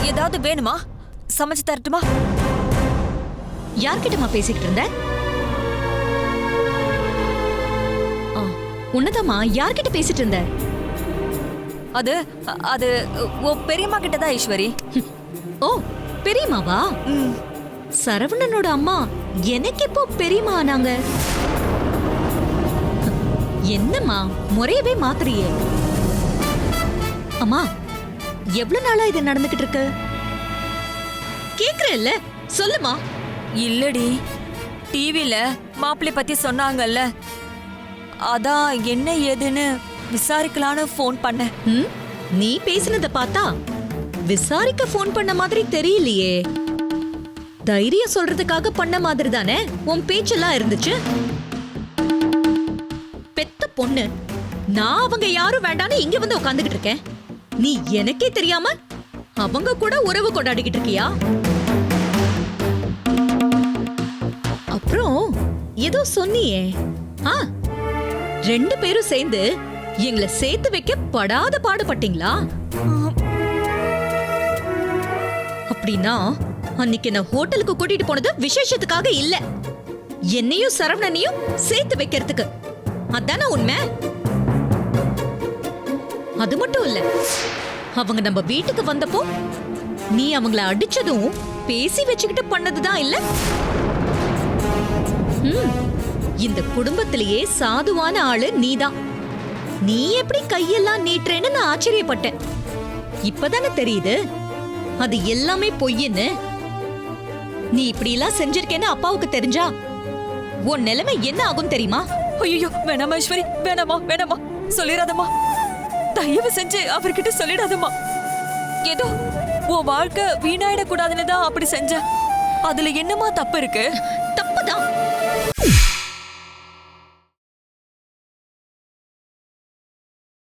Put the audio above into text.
ஏதாவது வேணுமா? சமைச்சு தரட்டுமா? யார்கிட்டமா பேசிக்கிட்டு இருந்த? உன்னதாமா யார்கிட்ட பேசிட்டு இருந்த? அது அது பெரியம்மா கிட்டதான் ஈஸ்வரி. ஓ, பெரியம்மாவா? சரவணனோட அம்மா எனக்கு எப்போ பெரியம்மா ஆனாங்க? என்னம்மா முறையவே மாத்திரியே? அம்மா, எவ்வளவு நாளா இது நடந்துகிட்டு இருக்கு? கேக்குறல்ல, சொல்லுமா. இல்லடி, டிவில மாப்பிள்ளை பத்தி சொன்னாங்கல்ல, அதான் என்ன ஏதுன்னு விசாரிக்கலான்னு போன் பண்ண. நீ பேசினத பார்த்தா விசாரிக்க போன் பண்ண மாதிரி தெரியலையே. தைரியம் சொல்றதுக்காக பண்ண மாதிரி தானே உன் பேச்செல்லாம் இருந்துச்சு. பெத்த பொண்ணு நான் அவங்க யாரும் வேண்டான்னு இங்க வந்து உட்காந்துக்கிட்டு இருக்கேன். நீ எனக்கே தெரியாம அவங்க கூட உறவு கொண்டாடிக்கிட்டு இருக்கியா? அப்புறம் ஏதோ சொன்னியே, 2 பேரும் சேர்ந்து எங்களை சேர்த்து வைக்க படாத பாடுபட்டீங்களா? அப்படின்னா அன்னைக்கு நான் ஹோட்டலுக்கு கூட்டிட்டு போனது விசேஷத்துக்காக இல்ல, என்னையும் சரவணனையும் சேர்த்து வைக்கிறதுக்கு. அதான உண்மை? அது மட்டும் இல்ல, அவங்க நம்ம வீட்டுக்கு வந்தப்போ நீ அவங்கள அடிச்சதும் பேசி வச்சுக்கிட்டு பண்ணதுதான் இல்ல? இந்த குடும்பத்திலேயே சாதுவான ஆளு நீதான். நீ எப்படி கையெல்லாம் நீட்டுறேன்னு நான் ஆச்சரியப்பட்டேன். இப்பதானே தெரியுது அது எல்லாமே பொய்ன்னு. நீ இப்படி எல்லாம் செஞ்சிருக்கேன்னு அப்பாவுக்கு தெரிஞ்சா உன் நிலைமை என்ன ஆகும் தெரியுமா? ஐயோ, வேணாமா ஈஸ்வரி, வேணாமா வேணாமா, சொல்லிடாதம்மா. தயவு செஞ்சு அவர்கிட்ட சொல்லிடாதம்மா. ஏதோ உன் வாழ்க்கை வீணாயிடக்கூடாதுன்னு தான் அப்படி செஞ்ச. அதுல என்னமா தப்பு இருக்கு? தப்புதான்.